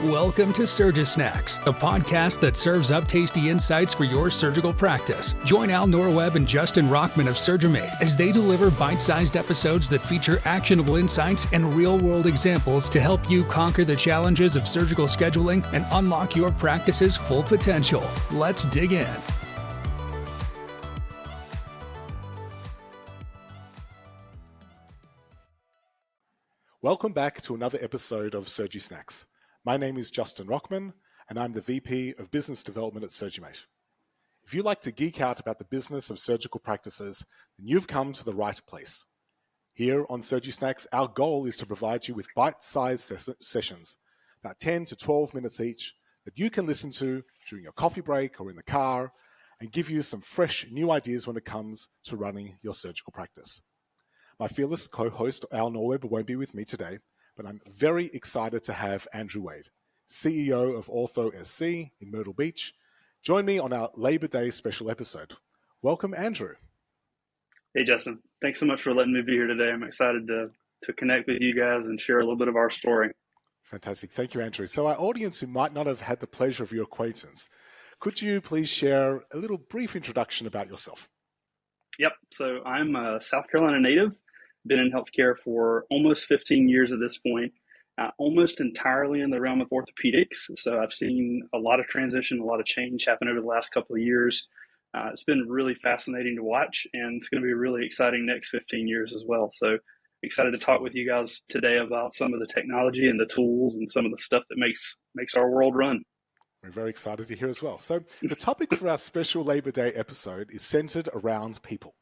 Welcome to SurgiSnacks, the podcast that serves up tasty insights for your surgical practice. Join Al Norweb and Justin Rockman of Surgimate as they deliver bite-sized episodes that feature actionable insights and real-world examples to help you conquer the challenges of surgical scheduling and unlock your practice's full potential. Let's dig in. Welcome back to another episode of SurgiSnacks. My name is Justin Rockman, and I'm the VP of Business Development at Surgimate. If you like to geek out about the business of surgical practices, then you've come to the right place. Here on SurgiSnacks, our goal is to provide you with bite-sized sessions, about 10 to 12 minutes each, that you can listen to during your coffee break or in the car, and give you some fresh new ideas when it comes to running your surgical practice. My fearless co-host, Al Norweb, won't be with me today, but I'm very excited to have Andrew Wade, CEO of Ortho SC in Myrtle Beach, join me on our Labor Day special episode. Welcome, Andrew. Hey, Justin. Thanks so much for letting me be here today. I'm excited to connect with you guys and share a little bit of our story. Fantastic. Thank you, Andrew. So our audience who might not have had the pleasure of your acquaintance, could you please share a little brief introduction about yourself? Yep. So I'm a South Carolina native. Been in healthcare for almost 15 years at this point, almost entirely in the realm of orthopedics. So I've seen a lot of transition, a lot of change happen over the last couple of years. It's been really fascinating to watch, and it's going to be a really exciting next 15 years as well. So excited to talk with you guys today about some of the technology and the tools and some of the stuff that makes our world run. We're very excited to hear as well. So the topic for our special Labor Day episode is centered around people.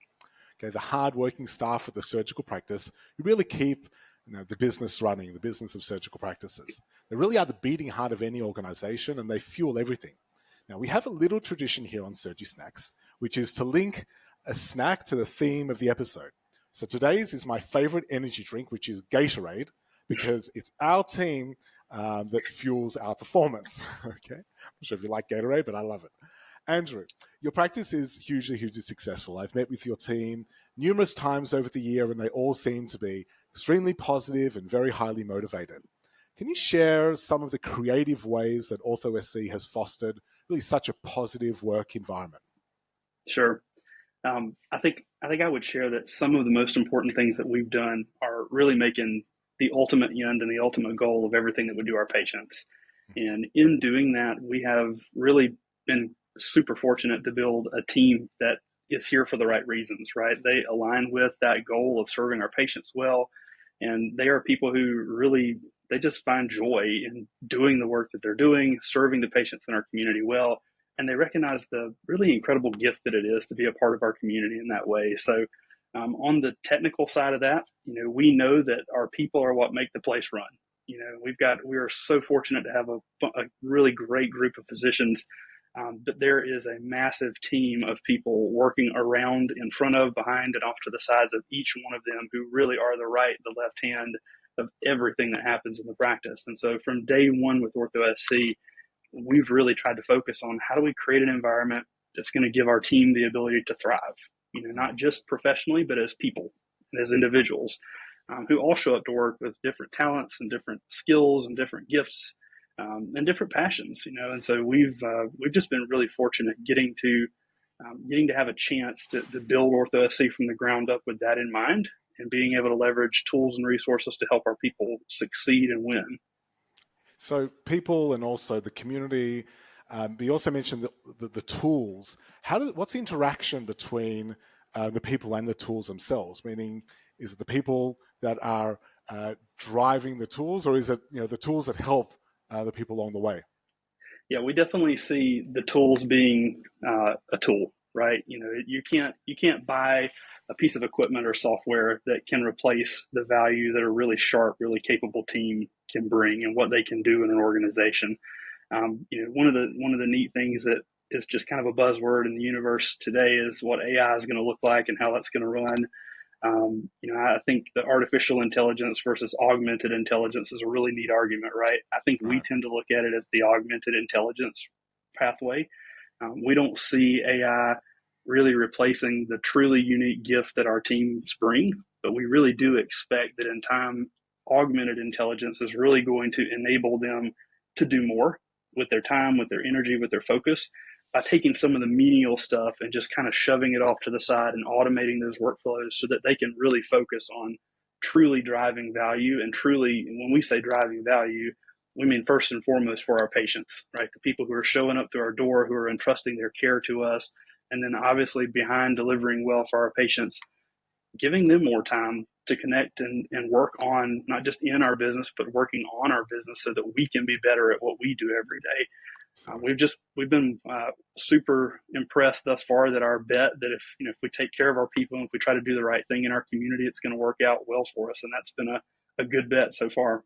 Okay, the hard-working staff at the surgical practice who really keep the business running, the business of surgical practices. They really are the beating heart of any organization, and they fuel everything. Now, we have a little tradition here on SurgiSnacks, which is to link a snack to the theme of the episode. So today's is my favorite energy drink, which is Gatorade, because it's our team that fuels our performance. Okay, I'm not sure if you like Gatorade, but I love it. Andrew, your practice is hugely successful. I've met with your team numerous times over the year, and they all seem to be extremely positive and very highly motivated. Can you share some of the creative ways that Ortho SC has fostered really such a positive work environment? Sure. I think I would share that some of the most important things that we've done are really making the ultimate end and the ultimate goal of everything that we do our patients. And in doing that, we have really been super fortunate to build a team that is here for the right reasons, right? They align with that goal of serving our patients well. And they are people who really, they just find joy in doing the work that they're doing, serving the patients in our community well. And they recognize the really incredible gift that it is to be a part of our community in that way. So on the technical side of that, we know that our people are what make the place run. We are so fortunate to have a really great group of physicians. But there is a massive team of people working around, in front of, behind, and off to the sides of each one of them who really are the right, the left hand of everything that happens in the practice. And so from day one with Ortho SC, we've really tried to focus on how do we create an environment that's going to give our team the ability to thrive, not just professionally, but as people and as individuals who all show up to work with different talents and different skills and different gifts. And different passions, and so we've just been really fortunate getting to have a chance to build Ortho SC from the ground up with that in mind, and being able to leverage tools and resources to help our people succeed and win. So people and also the community. You also mentioned the tools. What's the interaction between the people and the tools themselves? Meaning, is it the people that are driving the tools, or is it the tools that help the people along the way? Yeah, we definitely see the tools being a tool, right? You can't buy a piece of equipment or software that can replace the value that a really sharp, really capable team can bring and what they can do in an organization. One of the neat things that is just kind of a buzzword in the universe today is what AI is going to look like and how that's going to run. I think the artificial intelligence versus augmented intelligence is a really neat argument, right? I think we tend to look at it as the augmented intelligence pathway. We don't see AI really replacing the truly unique gift that our teams bring, but we really do expect that in time, augmented intelligence is really going to enable them to do more with their time, with their energy, with their focus, by taking some of the menial stuff and just kind of shoving it off to the side and automating those workflows so that they can really focus on truly driving value. And truly, when we say driving value, we mean first and foremost for our patients, right? The people who are showing up to our door, who are entrusting their care to us. And then obviously behind delivering well for our patients, giving them more time to connect and work on not just in our business, but working on our business so that we can be better at what we do every day. We've been super impressed thus far that our bet that if we take care of our people and if we try to do the right thing in our community, it's going to work out well for us. And that's been a good bet so far.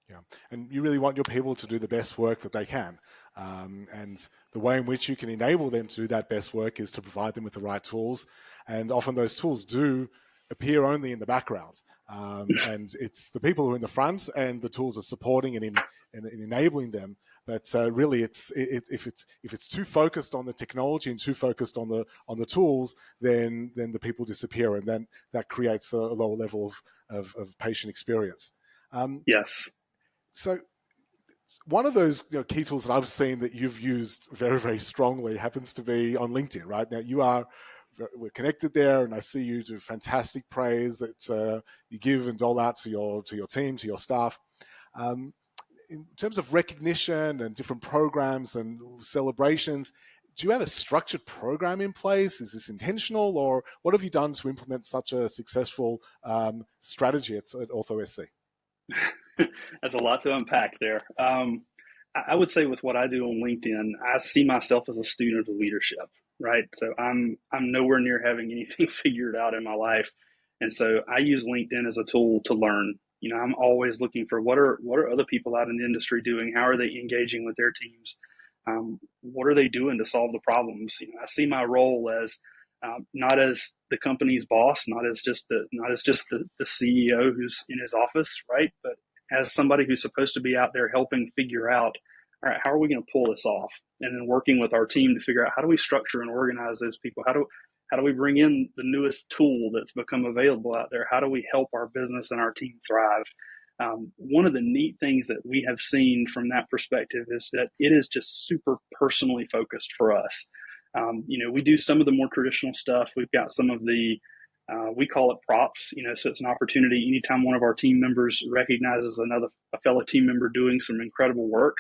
Yeah, and you really want your people to do the best work that they can. And the way in which you can enable them to do that best work is to provide them with the right tools. And often those tools do appear only in the background. And it's the people who are in the front, and the tools are supporting and enabling them. But really, if it's too focused on the technology and too focused on the tools, then the people disappear, and then that creates a lower level of patient experience. Yes. So one of those key tools that I've seen that you've used very, very strongly happens to be on LinkedIn. Right now, we're connected there, and I see you do fantastic praise that you give and dole out to your team, to your staff. In terms of recognition and different programs and celebrations, do you have a structured program in place? Is this intentional, or what have you done to implement such a successful strategy at Ortho SC? There's a lot to unpack there. I would say with what I do on LinkedIn, I see myself as a student of leadership, right? So I'm nowhere near having anything figured out in my life. And so I use LinkedIn as a tool to learn. I'm always looking for what are other people out in the industry doing? How are they engaging with their teams? What are they doing to solve the problems? I see my role as not as the company's boss, not as just the CEO who's in his office, right? But as somebody who's supposed to be out there helping figure out, all right, how are we going to pull this off? And then working with our team to figure out how do we structure and organize those people? How do we bring in the newest tool that's become available out there? How do we help our business and our team thrive? One of the neat things that we have seen from that perspective is that it is just super personally focused for us. We do some of the more traditional stuff. We've got some of the, we call it props, so it's an opportunity anytime one of our team members recognizes a fellow team member doing some incredible work.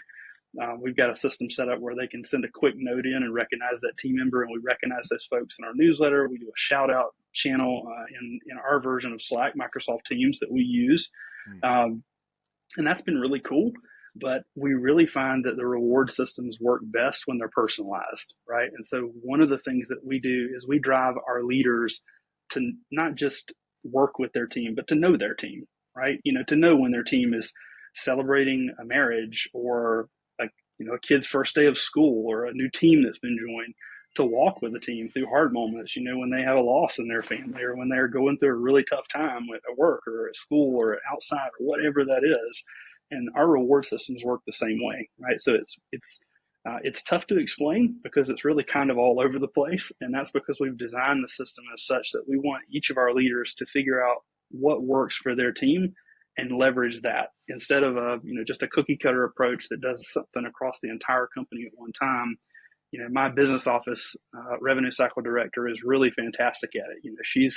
We've got a system set up where they can send a quick note in and recognize that team member, and we recognize those folks in our newsletter. We do a shout out channel in our version of Slack, Microsoft Teams, that we use. And that's been really cool. But we really find that the reward systems work best when they're personalized, right? And so one of the things that we do is we drive our leaders to not just work with their team, but to know their team, right? To know when their team is celebrating a marriage or a kid's first day of school or a new team that's been joined, to walk with the team through hard moments, when they have a loss in their family or when they're going through a really tough time at work or at school or outside or whatever that is. And our reward systems work the same way, right? So it's tough to explain because it's really kind of all over the place. And that's because we've designed the system as such that we want each of our leaders to figure out what works for their team and leverage that instead of just a cookie cutter approach that does something across the entire company at one time. My business office revenue cycle director is really fantastic at it.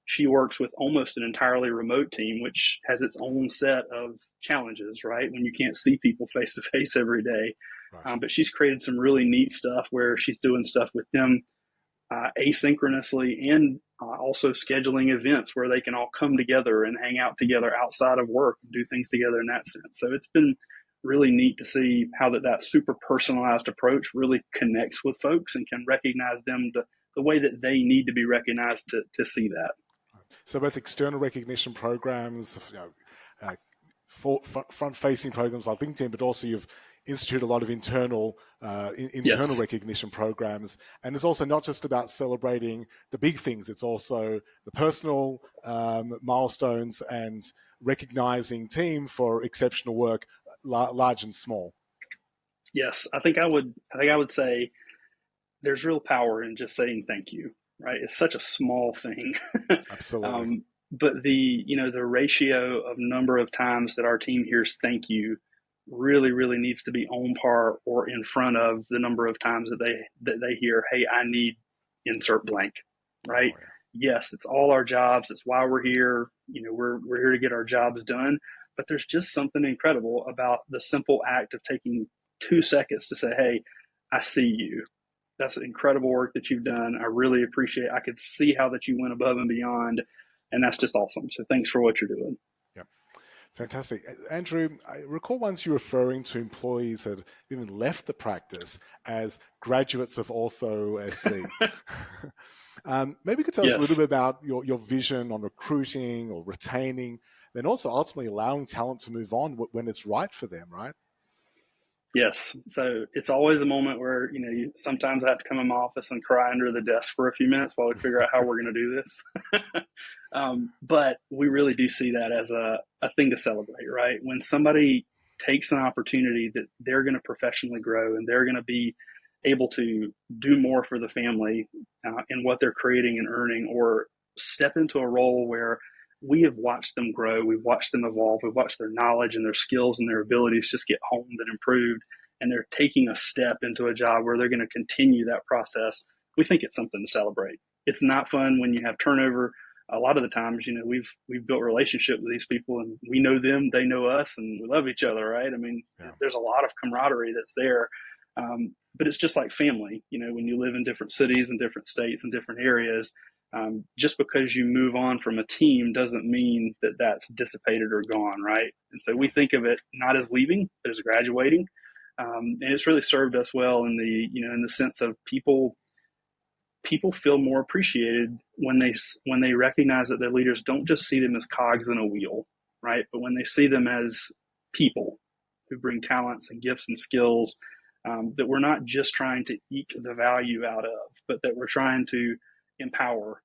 She works with almost an entirely remote team, which has its own set of challenges, right? When you can't see people face to face every day. Right. But she's created some really neat stuff where she's doing stuff with them asynchronously and also scheduling events where they can all come together and hang out together outside of work and do things together in that sense. So it's been really neat to see how that super personalized approach really connects with folks and can recognize them the way that they need to be recognized to see that. So both external recognition programs, front-facing programs like LinkedIn, but also you've instituted a lot of internal yes. recognition programs. And it's also not just about celebrating the big things. It's also the personal milestones and recognizing team for exceptional work, large and small. Yes, I think I would say there's real power in just saying thank you. Right, it's such a small thing. Absolutely. But the ratio of number of times that our team hears thank you really, really needs to be on par or in front of the number of times that they hear, "Hey, I need insert blank," right? Oh, yeah. Yes, it's all our jobs. It's why we're here. We're here to get our jobs done. But there's just something incredible about the simple act of taking 2 seconds to say, "Hey, I see you. That's incredible work that you've done. I really appreciate it. I could see how that you went above and beyond, and that's just awesome. So thanks for what you're doing." Yeah. Fantastic. Andrew, I recall once you referring to employees that even left the practice as graduates of Ortho SC. Maybe you could tell us a little bit about your vision on recruiting or retaining, then also ultimately allowing talent to move on when it's right for them, right? Yes. So it's always a moment where, sometimes I have to come in my office and cry under the desk for a few minutes while we figure out how we're going to do this. But we really do see that as a thing to celebrate, right? When somebody takes an opportunity that they're going to professionally grow and they're going to be able to do more for the family in what they're creating and earning, or step into a role where we have watched them grow, we've watched them evolve, we've watched their knowledge and their skills and their abilities just get honed and improved, and they're taking a step into a job where they're going to continue that process. We think it's something to celebrate. It's not fun when you have turnover. A lot of the times, we've built a relationship with these people, and we know them, they know us, and we love each other, right? I mean, There's a lot of camaraderie that's there. But it's just like family, when you live in different cities and different states and different areas, just because you move on from a team doesn't mean that that's dissipated or gone, right? And so we think of it not as leaving, but as graduating. And it's really served us well in the sense of people feel more appreciated when they recognize that their leaders don't just see them as cogs in a wheel, right? But when they see them as people who bring talents and gifts and skills, that we're not just trying to eke the value out of, but that we're trying to empower,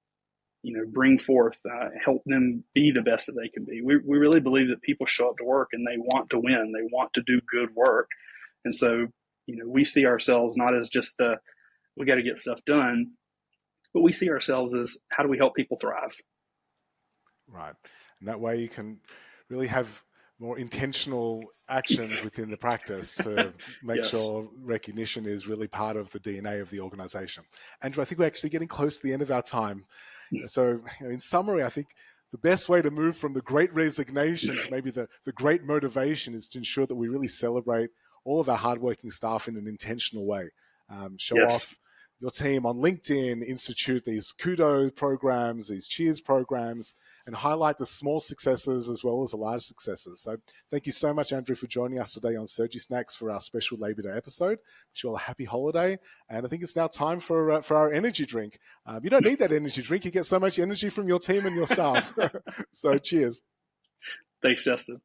bring forth, help them be the best that they can be. We really believe that people show up to work and they want to win, they want to do good work. And so, we see ourselves not as just we got to get stuff done, but we see ourselves as, how do we help people thrive? Right. And that way you can really have more intentional actions within the practice to make sure recognition is really part of the DNA of the organization. Andrew, I think we're actually getting close to the end of our time. So in summary, I think the best way to move from the great resignation to maybe the great motivation is to ensure that we really celebrate all of our hardworking staff in an intentional way. Show off your team on LinkedIn, institute these kudo programs, these cheers programs, and highlight the small successes as well as the large successes. So thank you so much, Andrew, for joining us today on SurgiSnacks for our special Labor Day episode. Wish you all a happy holiday. And I think it's now time for our energy drink. You don't need that energy drink. You get so much energy from your team and your staff. So cheers. Thanks, Justin.